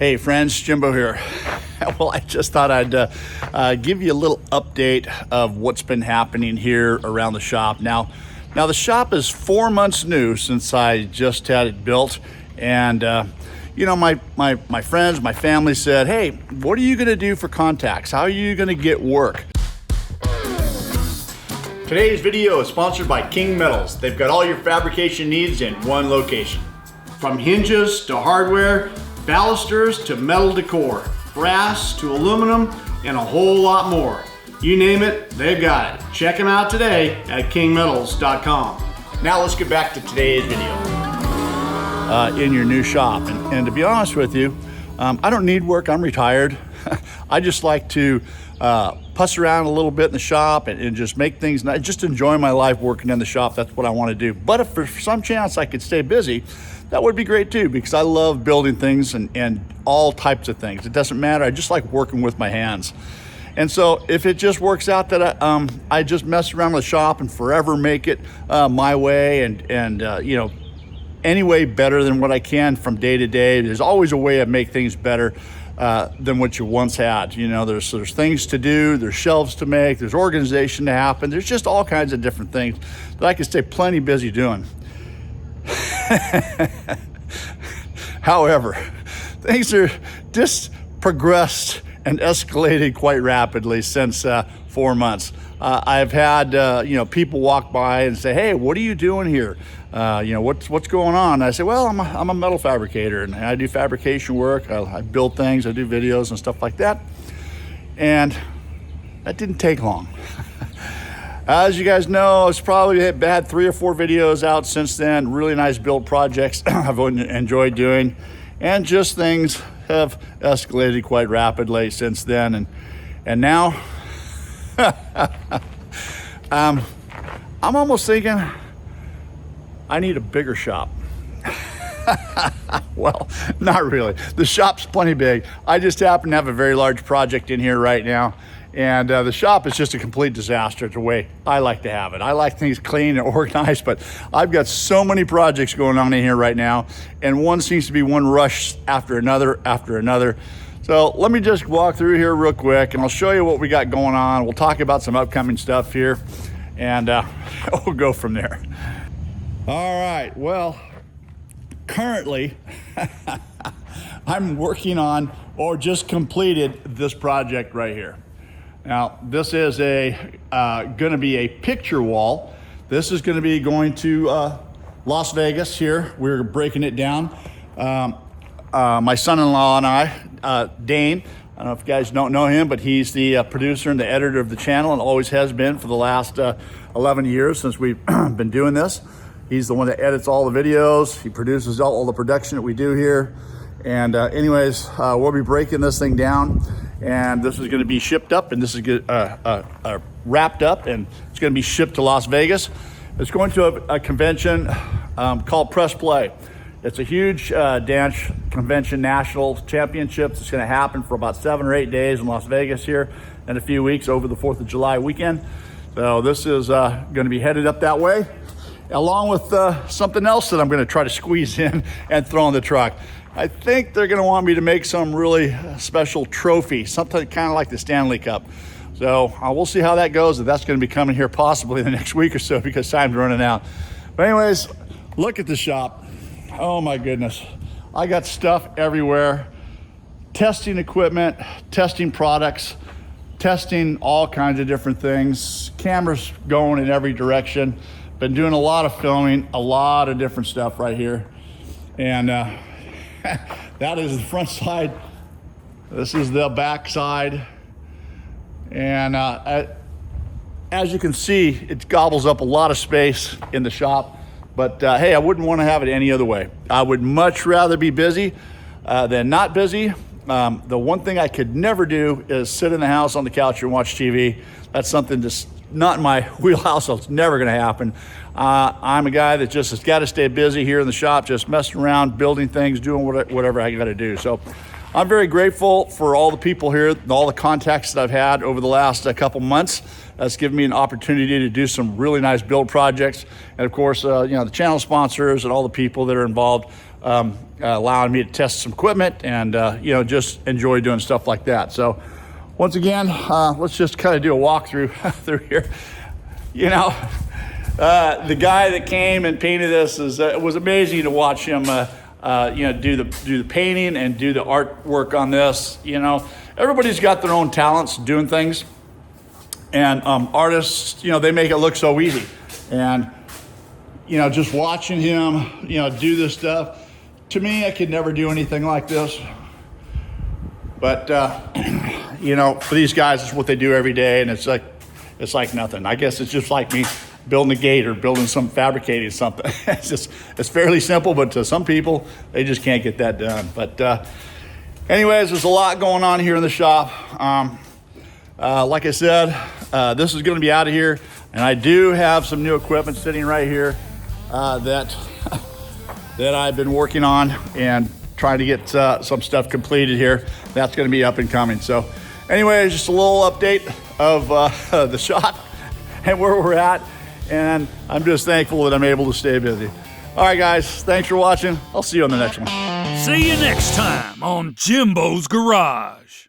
Hey friends, Jimbo here. Well, I just thought I'd give you a little update of what's been happening here around the shop. Now the shop is 4 months new since I just had it built, and you know, my friends, my family said, hey, what are you gonna do for contacts? How are you gonna get work? Today's video is sponsored by King Metals. They've got all your fabrication needs in one location. From hinges to hardware, balusters to metal decor, brass to aluminum, and a whole lot more. You name it, they've got it. Check them out today at kingmetals.com. Now let's get back to today's video. In your new shop. And to be honest with you, I don't need work, I'm retired. I just like to puss around a little bit in the shop and just make things nice, just enjoy my life working in the shop. That's what I want to do. But if for some chance I could stay busy, that would be great too, because I love building things and all types of things. It doesn't matter, I just like working with my hands. And so if it just works out that I just mess around with the shop and forever make it my way and you know, any way better than what I can from day to day, there's always a way to make things better than what you once had. You know, there's things to do, there's shelves to make, there's organization to happen, there's just all kinds of different things that I can stay plenty busy doing. However, things are just progressed and escalated quite rapidly since 4 months. I've had you know, people walk by and say, hey, what are you doing here? You know, what's going on? And I say, well, I'm a metal fabricator and I do fabrication work. I build things, I do videos and stuff like that. And that didn't take long. As you guys know, it's probably had 3 or 4 videos out since then. Really nice build projects I've enjoyed doing, and just things have escalated quite rapidly since then. And now I'm almost thinking I need a bigger shop. Well, not really. The shop's plenty big. I just happen to have a very large project in here right now. And the shop is just a complete disaster the way I like to have it. I like things clean and organized, but I've got so many projects going on in here right now, and one seems to be one rush after another after another. So let me just walk through here real quick and I'll show you what we got going on. We'll talk about some upcoming stuff here, and we'll go from there. All right, well, currently I'm working on or just completed this project right here. Now, this is gonna be a picture wall. This is gonna be going to Las Vegas here. We're breaking it down. My son-in-law and I, Dane, I don't know if you guys don't know him, but he's the producer and the editor of the channel and always has been for the last 11 years since we've been doing this. He's the one that edits all the videos. He produces all the production that we do here. And anyways, we'll be breaking this thing down, and this is going to be shipped up, and this is wrapped up, and it's going to be shipped to Las Vegas. It's going to a convention called Press Play. It's a huge dance convention, national championships. It's going to happen for about 7 or 8 days in Las Vegas here in a few weeks over the 4th of July weekend. So this is going to be headed up that way, along with something else that I'm going to try to squeeze in and throw in the truck. I think they're gonna want me to make some really special trophy, something kind of like the Stanley Cup. So we'll see how that goes. That's gonna be coming here possibly in the next week or so because time's running out. But anyways, look at the shop. Oh my goodness. I got stuff everywhere. Testing equipment, testing products, testing all kinds of different things. Cameras going in every direction. Been doing a lot of filming, a lot of different stuff right here. And that is the front side. This is the back side. And as you can see, it gobbles up a lot of space in the shop. But hey, I wouldn't want to have it any other way. I would much rather be busy than not busy. The one thing I could never do is sit in the house on the couch and watch TV. That's something just not in my wheelhouse, so it's never gonna happen. I'm a guy that just has gotta stay busy here in the shop, just messing around, building things, doing whatever I gotta do. So I'm very grateful for all the people here, all the contacts that I've had over the last couple months. That's given me an opportunity to do some really nice build projects. And of course, you know, the channel sponsors and all the people that are involved allowing me to test some equipment and, you know, just enjoy doing stuff like that. So once again, let's just kind of do a walkthrough through here. You know, the guy that came and painted this it was amazing to watch him, you know, do the painting and do the artwork on this. You know, everybody's got their own talents doing things, and artists, you know, they make it look so easy. And you know, just watching him, you know, do this stuff. To me, I could never do anything like this. But you know, for these guys, it's what they do every day, and it's like nothing. I guess it's just like me building a gate or building fabricating something. It's fairly simple, but to some people, they just can't get that done. But anyways, there's a lot going on here in the shop. Like I said, this is going to be out of here, and I do have some new equipment sitting right here that I've been working on and trying to get some stuff completed here. That's going to be up and coming. So anyways, just a little update of the shop and where we're at, and I'm just thankful that I'm able to stay busy. All right, guys, thanks for watching. I'll see you on the next one. See you next time on Jimbo's Garage.